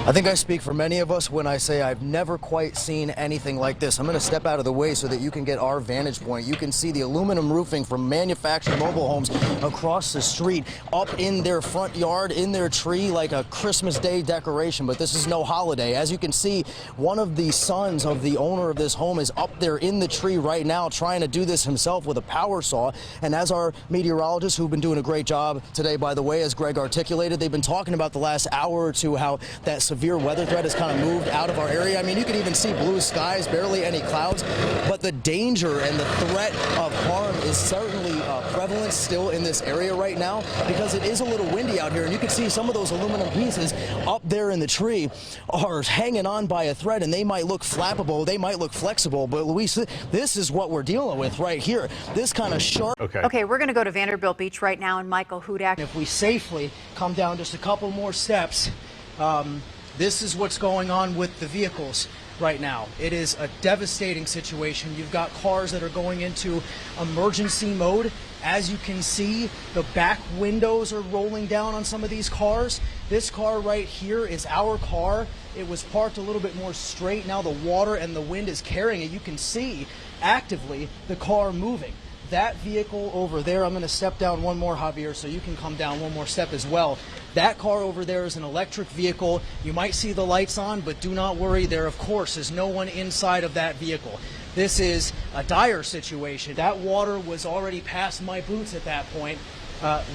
I think I speak for many of us when I say I've never quite seen anything like this. I'm going to step out of the way so that you can get our vantage point. You can see the aluminum roofing from manufactured mobile homes across the street, up in their front yard, in their tree, like a Christmas Day decoration. But this is no holiday. As you can see, one of the sons of the owner of this home is up there in the tree right now trying to do this himself with a power saw. And as our meteorologists, who've been doing a great job today, by the way, as Greg articulated, they've been talking about the last hour or two how that severe weather threat has kind of moved out of our area. I mean, you can even see blue skies, barely any clouds, but the danger and the threat of harm is certainly prevalent still in this area right now because it is a little windy out here, and you can see some of those aluminum pieces up there in the tree are hanging on by a thread, and they might look flappable, they might look flexible, but Luis, this is what we're dealing with right here. This kind of sharp. Okay, we're going to go to Vanderbilt Beach right now, and Michael Hudak. If we safely come down just a couple more steps, this is what's going on with the vehicles right now. It is a devastating situation. You've got cars that are going into emergency mode. As you can see, the back windows are rolling down on some of these cars. This car right here is our car. It was parked a little bit more straight. Now the water and the wind is carrying it. You can see actively the car moving. That vehicle over there, I'm going to step down one more, Javier, so you can come down one more step as well. That car over there is an electric vehicle. You might see the lights on, but do not worry. There, of course, is no one inside of that vehicle. This is a dire situation. That water was already past my boots at that point.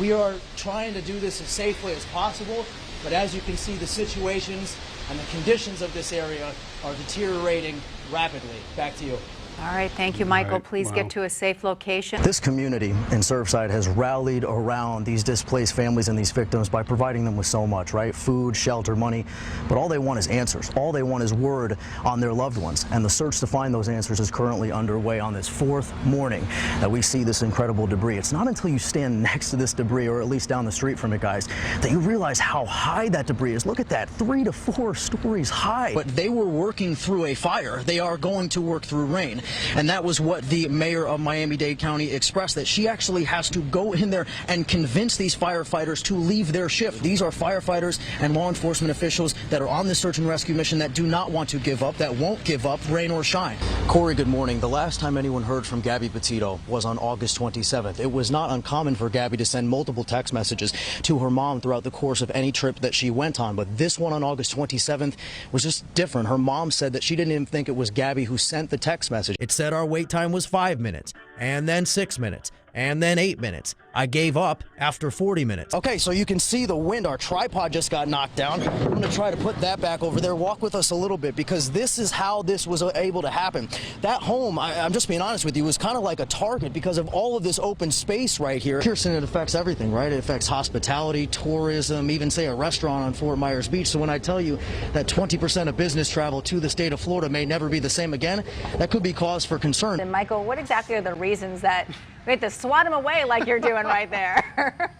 We are trying to do this as safely as possible, but as you can see, the situations and the conditions of this area are deteriorating rapidly. Back to you. All right, thank you, Michael. Please get to a safe location. This community in Surfside has rallied around these displaced families and these victims by providing them with so much, right? Food, shelter, money. But all they want is answers. All they want is word on their loved ones. And the search to find those answers is currently underway on this fourth morning that we see this incredible debris. It's not until you stand next to this debris, or at least down the street from it, guys, that you realize how high that debris is. Look at that, 3 to 4 stories high. But they were working through a fire. They are going to work through rain. And that was what the mayor of Miami-Dade County expressed, that she actually has to go in there and convince these firefighters to leave their shift. These are firefighters and law enforcement officials that are on this search and rescue mission that do not want to give up, that won't give up, rain or shine. Corey, good morning. The last time anyone heard from Gabby Petito was on August 27th. It was not uncommon for Gabby to send multiple text messages to her mom throughout the course of any trip that she went on, but this one on August 27th was just different. Her mom said that she didn't even think it was Gabby who sent the text message. It said our wait time was 5 minutes, and then 6 minutes, and then 8 minutes. I gave up after 40 minutes. Okay, so you can see the wind. Our tripod just got knocked down. I'm going to try to put that back over there. Walk with us a little bit, because this is how this was able to happen. That home, I'm just being honest with you, was kind of like a target because of all of this open space right here. Kirsten, it affects everything, right? It affects hospitality, tourism, even say a restaurant on Fort Myers Beach. So when I tell you that 20% of business travel to the state of Florida may never be the same again, that could be cause for concern. And Michael, what exactly are the reasons that we have to swat them away like you're doing right there?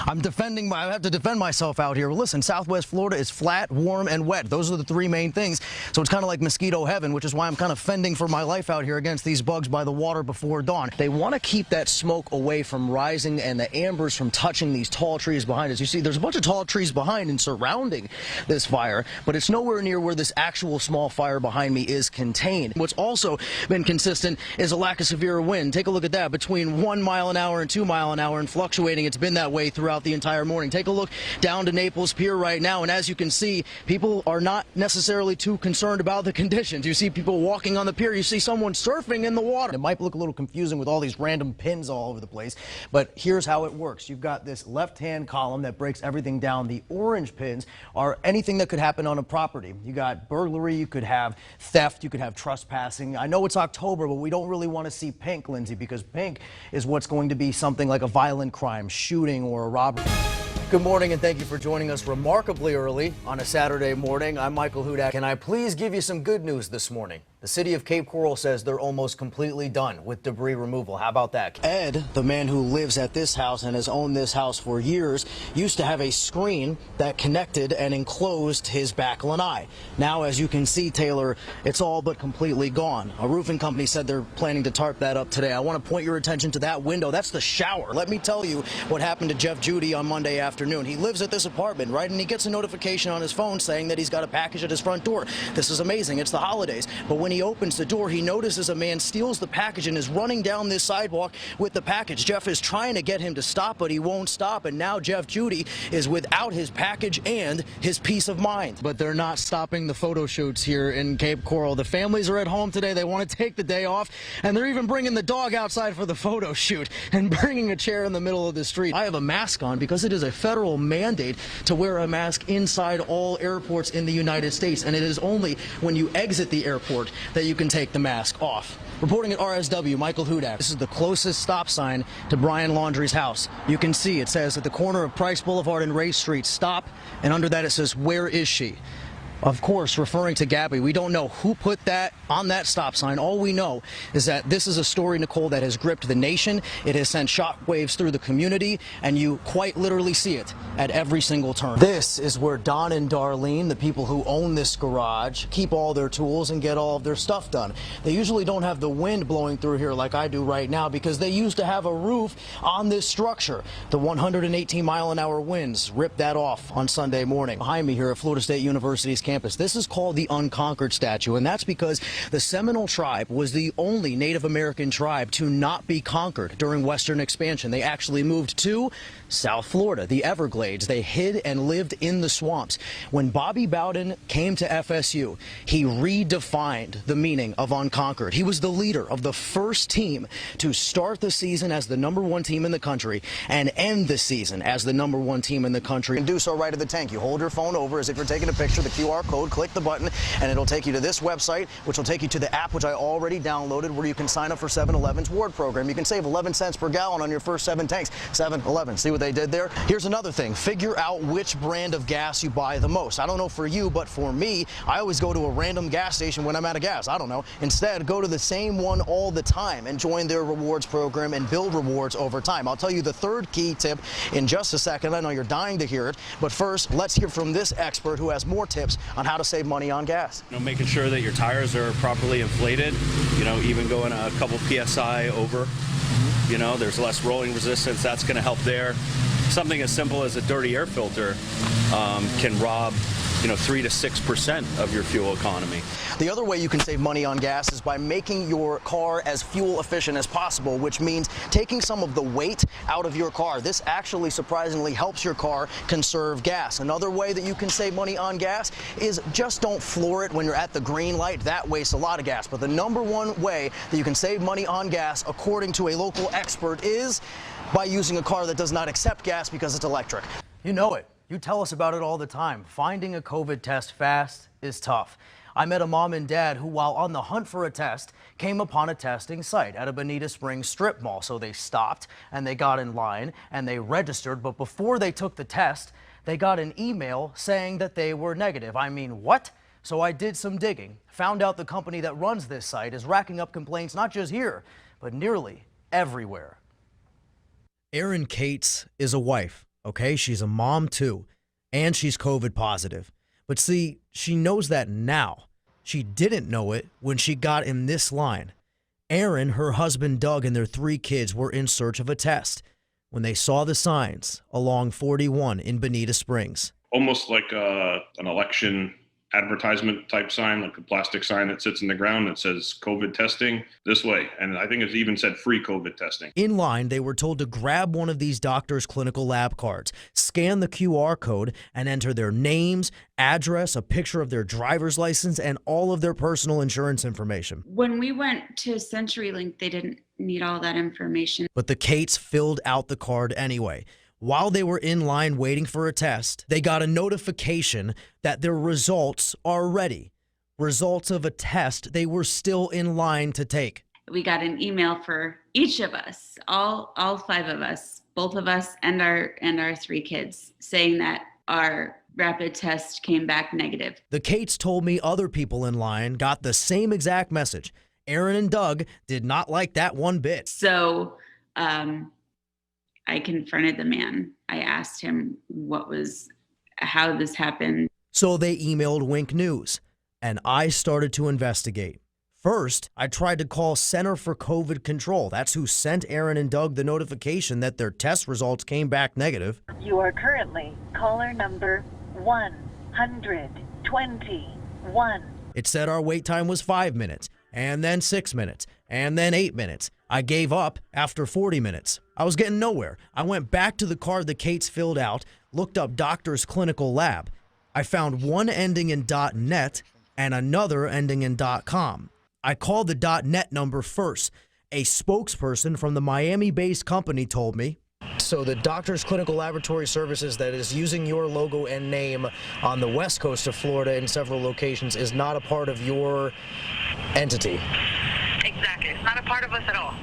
I have to defend myself out here. Well, listen, Southwest Florida is flat, warm, and wet. Those are the three main things. So it's kind of like mosquito heaven, which is why I'm kind of fending for my life out here against these bugs by the water before dawn. They want to keep that smoke away from rising and the ambers from touching these tall trees behind us. You see, there's a bunch of tall trees behind and surrounding this fire, but it's nowhere near where this actual small fire behind me is contained. What's also been consistent is a lack of severe wind. Take a look at that, between 1 mile an hour and 2 mile an hour, and fluctuating. It's been that way throughout the entire morning. Take a look down to Naples Pier right now, and as you can see, people are not necessarily too concerned about the conditions. You see people walking on the pier, you see someone surfing in the water. It might look a little confusing with all these random pins all over the place, but here's how it works. You've got this left-hand column that breaks everything down. The orange pins are anything that could happen on a property. You got burglary, you could have theft, you could have trespassing. I know it's October, but we don't really want to see pink, Lindsay, because pink is what's going to be something like a violent crime, shooting, or a robbery. Good morning, and thank you for joining us remarkably early on a Saturday morning. I'm Michael Hudak. Can I please give you some good news this morning? The The city of Cape Coral says they're almost completely done with debris removal. How about that? Ed, the man who lives at this house and has owned this house for years, used to have a screen that connected and enclosed his back lanai. Now, as you can see, Taylor, it's all but completely gone. A roofing company said they're planning to tarp that up today. I want to point your attention to that window. That's the shower. Let me tell you what happened to Jeff Judy on Monday afternoon. He lives at this apartment, right? And he gets a notification on his phone saying that he's got a package at his front door. This is amazing. It's the holidays. But when he opens the door, he notices a man steals the package and is running down this sidewalk with the package. Jeff is trying to get him to stop, but he won't stop. And now Jeff Judy is without his package and his peace of mind. But they're not stopping the photo shoots here in Cape Coral. The families are at home today. They want to take the day off, and they're even bringing the dog outside for the photo shoot and bringing a chair in the middle of the street. I have a mask on because it is a federal mandate to wear a mask inside all airports in the United States, and it is only when you exit the airport that you can take the mask off. Reporting at RSW, Michael Hudak. This is the closest stop sign to Brian Laundrie's house. You can see it says at the corner of Price Boulevard and Ray Street, stop, and under that it says, where is she? Of course, referring to Gabby. We don't know who put that on that stop sign. All we know is that this is a story, Nicole, that has gripped the nation. It has sent shockwaves through the community, and you quite literally see it at every single turn. This is where Don and Darlene, the people who own this garage, keep all their tools and get all of their stuff done. They usually don't have the wind blowing through here like I do right now because they used to have a roof on this structure. The 118-mile-an-hour winds ripped that off on Sunday morning. Behind me here at Florida State University's campus, this is called the Unconquered Statue, and that's because the Seminole tribe was the only Native American tribe to not be conquered during Western expansion. They actually moved to South Florida, the Everglades. They hid and lived in the swamps. When Bobby Bowden came to FSU, he redefined the meaning of unconquered. He was the leader of the first team to start the season as the #1 team in the country and end the season as the #1 team in the country. And do so right at the tank. You hold your phone over as if you're taking a picture, the QR code, click the button, and it'll take you to this website, which will take you to the app, which I already downloaded, where you can sign up for 7-Eleven's Ward program. You can save 11 cents per gallon on your first 7 tanks. 7-Eleven, see what they did there? Here's another thing. Figure out which brand of gas you buy the most. I don't know for you, but for me, I always go to a random gas station when I'm out of gas. I don't know. Instead, go to the same one all the time and join their rewards program and build rewards over time. I'll tell you the third key tip in just a second. I know you're dying to hear it, but first, let's hear from this expert who has more tips on how to save money on gas. Making sure that your tires are properly inflated, even going a couple PSI over, there's less rolling resistance. That's going to help there. Something as simple as a dirty air filter can rob 3 to 6% of your fuel economy. The other way you can save money on gas is by making your car as fuel efficient as possible, which means taking some of the weight out of your car. This actually surprisingly helps your car conserve gas. Another way that you can save money on gas is just don't floor it when you're at the green light. That wastes a lot of gas. But the #1 way that you can save money on gas, according to a local expert, is by using a car that does not accept gas because it's electric. You know it. You tell us about it all the time. Finding a COVID test fast is tough. I met a mom and dad who, while on the hunt for a test, came upon a testing site at a Bonita Springs strip mall. So they stopped and they got in line and they registered. But before they took the test, they got an email saying that they were negative. I mean, what? So I did some digging, found out the company that runs this site is racking up complaints not just here, but nearly everywhere. Erin Cates is a wife. Okay, she's a mom too, and she's COVID positive. But see, she knows that now. She didn't know it when she got in this line. Erin, her husband Doug, and their 3 kids were in search of a test when they saw the signs along 41 in Bonita Springs. Almost like an election advertisement type sign, like a plastic sign that sits in the ground that says COVID testing this way. And I think it even said free COVID testing. In line, they were told to grab one of these doctors' clinical lab cards, scan the QR code, and enter their names, address, a picture of their driver's license, and all of their personal insurance information. When we went to CenturyLink, they didn't need all that information. But the Cates filled out the card anyway. While they were in line waiting for a test, they got a notification that their results are ready. Results of a test they were still in line to take. We got an email for each of us, all 5 of us, both of us and our 3 kids, saying that our rapid test came back negative. The Cates told me other people in line got the same exact message. Aaron and Doug did not like that one bit. So I confronted the man. I asked him how this happened. So they emailed Wink News, and I started to investigate. First, I tried to call Center for COVID Control. That's who sent Aaron and Doug the notification that their test results came back negative. You are currently caller number 121. It said our wait time was 5 minutes, and then 6 minutes, and then 8 minutes. I gave up after 40 minutes. I was getting nowhere. I went back to the card the Cates filled out, looked up Doctor's Clinical Lab. I found one ending in .net and another ending in .com. I called the .net number first. A spokesperson from the Miami-based company told me. So the Doctor's Clinical Laboratory Services that is using your logo and name on the west coast of Florida in several locations is not a part of your entity. Exactly. It's not a part of us at all.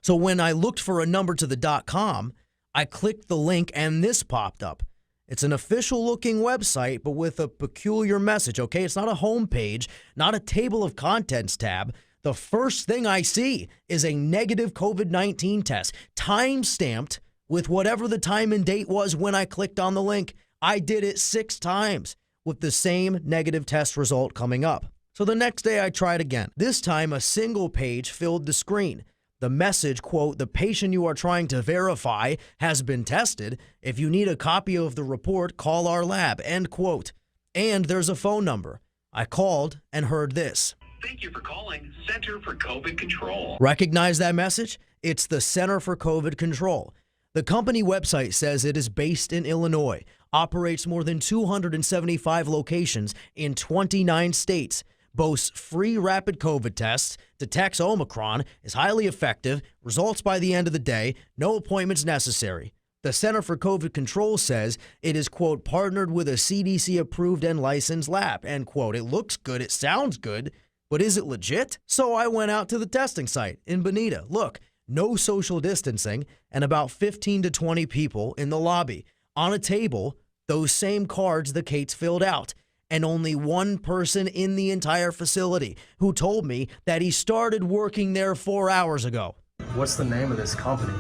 So when I looked for a number to the .com, I clicked the link and this popped up. It's an official-looking website, but with a peculiar message, okay? It's not a home page, not a table of contents tab. The first thing I see is a negative COVID-19 test, time-stamped with whatever the time and date was when I clicked on the link. I did it 6 times with the same negative test result coming up. So the next day I tried again. This time, a single page filled the screen. The message, quote, "The patient you are trying to verify has been tested. If you need a copy of the report, call our lab," end quote. And there's a phone number. I called and heard this. Thank you for calling Center for COVID Control. Recognize that message? It's the Center for COVID Control. The company website says it is based in Illinois, operates more than 275 locations in 29 states, boasts free rapid COVID tests, detects Omicron, is highly effective, results by the end of the day, no appointments necessary. The Center for COVID Control says it is, quote, partnered with a CDC-approved and licensed lab, end quote. It looks good, it sounds good, but is it legit? So I went out to the testing site in Bonita. Look, no social distancing and about 15 to 20 people in the lobby. On a table, those same cards the Cates filled out. And only one person in the entire facility who told me that he started working there 4 hours ago. What's the name of this company?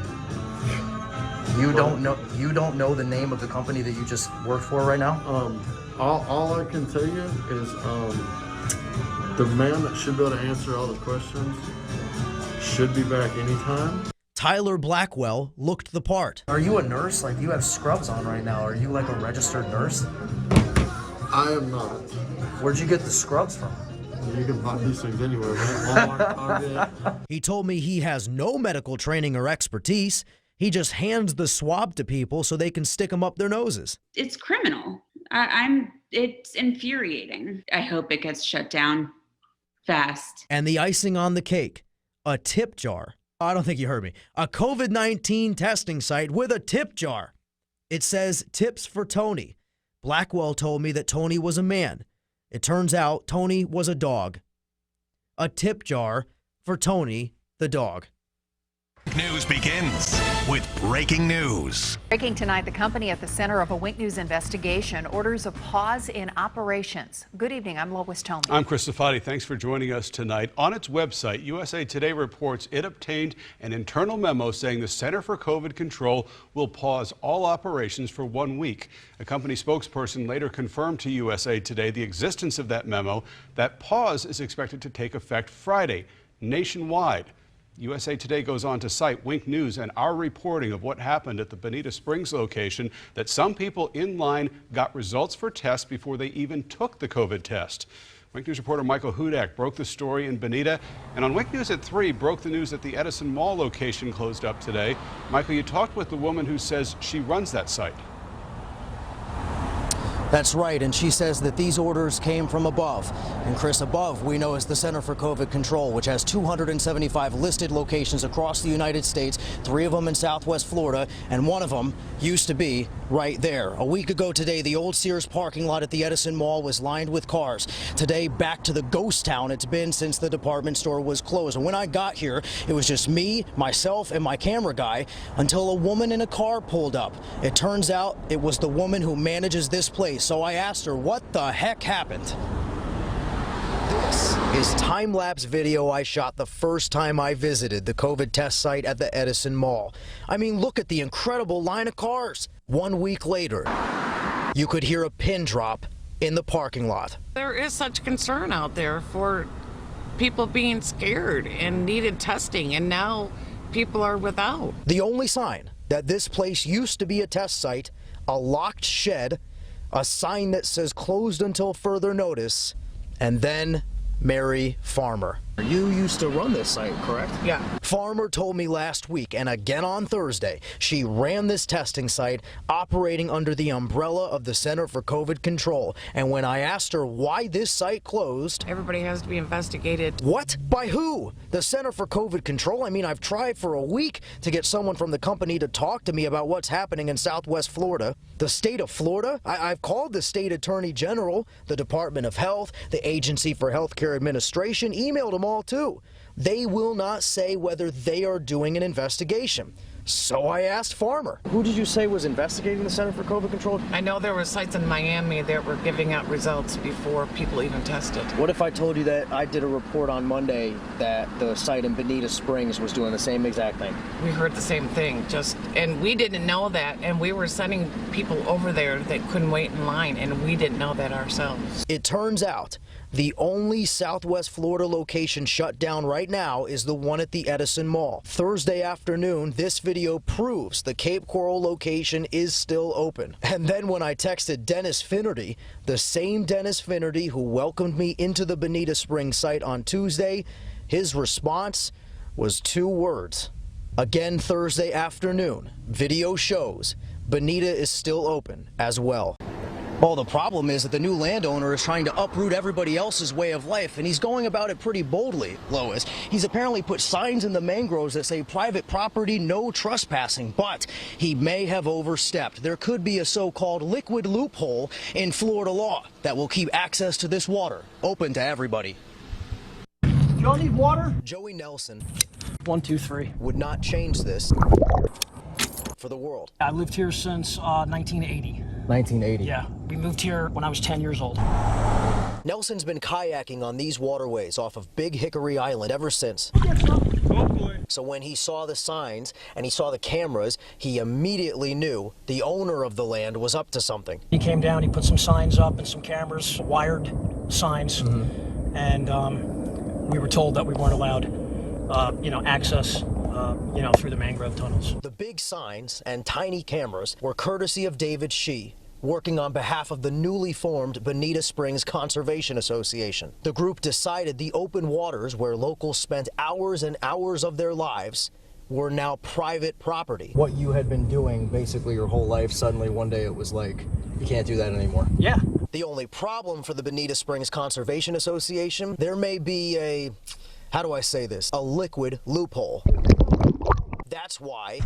You don't know the name of the company that you just work for right now? All I can tell you is the man that should be able to answer all the questions should be back anytime. Tyler Blackwell looked the part. Are you a nurse? Like, you have scrubs on right now. Are you like a registered nurse? I am not. Where'd you get the scrubs from? You can buy these things anywhere, man. Walmart, Target. He told me he has no medical training or expertise. He just hands the swab to people so they can stick them up their noses. It's criminal. It's infuriating. I hope it gets shut down fast. And the icing on the cake, a tip jar. I don't think you heard me. A COVID-19 testing site with a tip jar. It says tips for Tony. Blackwell told me that Tony was a man. It turns out Tony was a dog. A tip jar for Tony the dog. News begins with breaking news. Breaking tonight, the company at the center of a Wink News investigation orders a pause in operations. Good evening, I'm Lois Tomey. I'm Chris Safati. Thanks for joining us tonight. On its website, USA Today reports it obtained an internal memo saying the Center for COVID Control will pause all operations for 1 week. A company spokesperson later confirmed to USA Today the existence of that memo. That pause is expected to take effect Friday, nationwide. USA Today goes on to cite Wink News and our reporting of what happened at the Bonita Springs location, that some people in line got results for tests before they even took the COVID test. Wink News reporter Michael Hudak broke the story in Bonita, and on Wink News at 3 broke the news that the Edison Mall location closed up today. Michael, you talked with the woman who says she runs that site. That's right, and she says that these orders came from above. And Chris, above we know is the Center for COVID Control, which has 275 listed locations across the United States, 3 of them in Southwest Florida, and 1 of them used to be right there. A week ago today, the old Sears parking lot at the Edison Mall was lined with cars. Today, back to the ghost town it's been since the department store was closed. And when I got here, it was just me, myself, and my camera guy until a woman in a car pulled up. It turns out it was the woman who manages this place, So I asked her what the heck happened. This is time-lapse video I shot the first time I visited the COVID test site at the Edison Mall. I mean, look at the incredible line of cars. 1 week later, you could hear a pin drop in the parking lot. There is such concern out there for people being scared and needed testing, and now people are without. The only sign that this place used to be a test site, a locked shed, a sign that says closed until further notice, and then Mary Farmer. You used to run this site, correct? Yeah. Farmer told me last week, and again on Thursday, she ran this testing site operating under the umbrella of the Center for COVID Control. And when I asked her why this site closed... Everybody has to be investigated. What? By who? The Center for COVID Control? I mean, I've tried for a week to get someone from the company to talk to me about what's happening in Southwest Florida. The state of Florida? I've called the state attorney general, the Department of Health, the Agency for Healthcare Administration, emailed them all too. They will not say whether they are doing an investigation. So I asked Farmer. Who did you say was investigating the Center for COVID Control? I know there were sites in Miami that were giving out results before people even tested. What if I told you that I did a report on Monday that the site in Bonita Springs was doing the same exact thing? We heard the same thing, and we didn't know that, and we were sending people over there that couldn't wait in line, and we didn't know that ourselves. It turns out the only Southwest Florida location shut down right now is the one at the Edison Mall. Thursday afternoon, this video proves the Cape Coral location is still open. And then when I texted Dennis Finnerty, the same Dennis Finnerty who welcomed me into the Bonita Springs site on Tuesday, his response was 2 words. Again Thursday afternoon, video shows Bonita is still open as well. Well, the problem is that the new landowner is trying to uproot everybody else's way of life, and he's going about it pretty boldly, Lois. He's apparently put signs in the mangroves that say private property, no trespassing, but he may have overstepped. There could be a so-called liquid loophole in Florida law that will keep access to this water open to everybody. Y'all need water? Joey Nelson 1, 2, 3 would not change this for the world. I lived here since 1980. 1980. Yeah, we moved here when I was 10 years old. Nelson's been kayaking on these waterways off of Big Hickory Island ever since. So when he saw the signs and he saw the cameras, he immediately knew the owner of the land was up to something. He came down, he put some signs up and some cameras, wired signs, and we were told that we weren't allowed, access, through the mangrove tunnels. The big signs and tiny cameras were courtesy of David Shee, working on behalf of the newly formed Bonita Springs Conservation Association. The group decided the open waters where locals spent hours and hours of their lives were now private property. What you had been doing basically your whole life, suddenly one day it was like, you can't do that anymore. Yeah. The only problem for the Bonita Springs Conservation Association, there may be a, how do I say this, a liquid loophole. That's why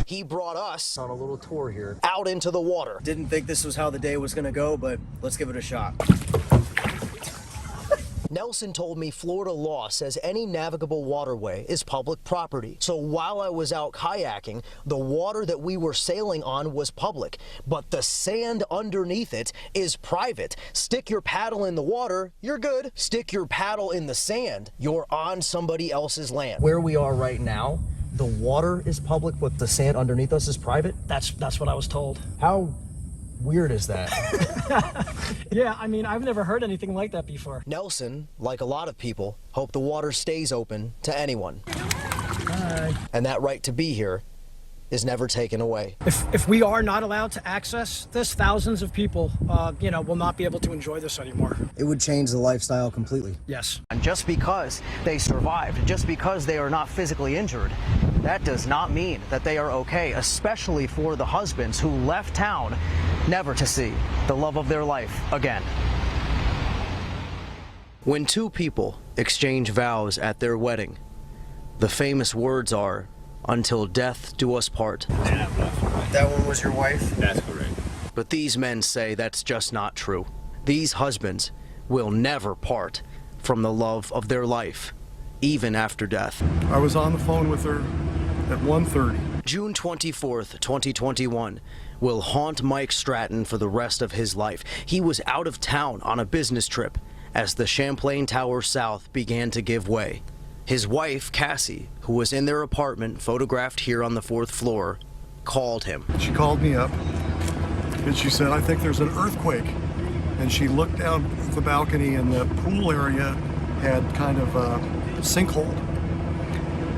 he brought us on a little tour here out into the water. Didn't think this was how the day was gonna go, but let's give it a shot. Nelson told me Florida law says any navigable waterway is public property. So while I was out kayaking, the water that we were sailing on was public, but the sand underneath it is private. Stick your paddle in the water, you're good. Stick your paddle in the sand, you're on somebody else's land. Where we are right now, the water is public, but the sand underneath us is private? That's what I was told. How weird is that? Yeah, I mean, I've never heard anything like that before. Nelson, like a lot of people, hope the water stays open to anyone. Hi. And that right to be here is never taken away. If we are not allowed to access this, thousands of people, will not be able to enjoy this anymore. It would change the lifestyle completely. Yes. And just because they survived, just because they are not physically injured, that does not mean that they are okay, especially for the husbands who left town never to see the love of their life again. When two people exchange vows at their wedding, the famous words are, "Until death do us part." That one was your wife? That's correct. But these men say that's just not true. These husbands will never part from the love of their life, even after death. I was on the phone with her at 1:30. June 24th, 2021 will haunt Mike Stratton for the rest of his life. He was out of town on a business trip as the Champlain Tower South began to give way. His wife, Cassie, who was in their apartment photographed here on the 4th floor, called him. She called me up and she said, I think there's an earthquake. And she looked down the balcony and the pool area had kind of a sinkhole.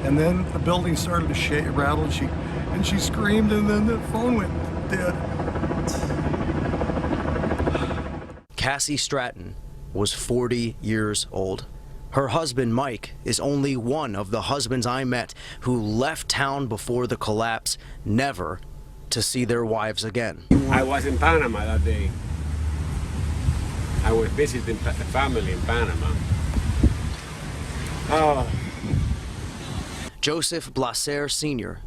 And then the building started to shake, rattle, and she screamed, and then the phone went dead. Cassie Stratton was 40 years old. Her husband, Mike, is only one of the husbands I met who left town before the collapse, never to see their wives again. I was in Panama that day. I was visiting family in Panama. Oh. Joseph Blaser Sr.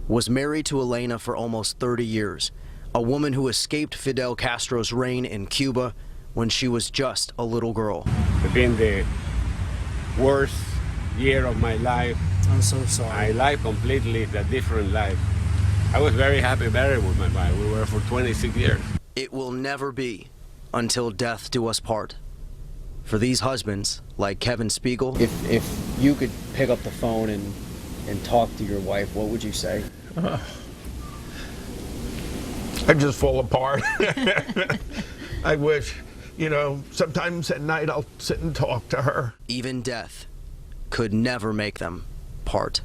was married to Elena for almost 30 years, a woman who escaped Fidel Castro's reign in Cuba when she was just a little girl. It's been the worst year of my life. I'm so sorry. My life completely is a different life. I was very happy married with my wife. We were for 26 years. It will never be until death do us part. For these husbands, like Kevin Spiegel, if you could pick up the phone and talk to your wife, what would you say? I just fall apart. I wish, sometimes at night I'll sit and talk to her. Even death could never make them part.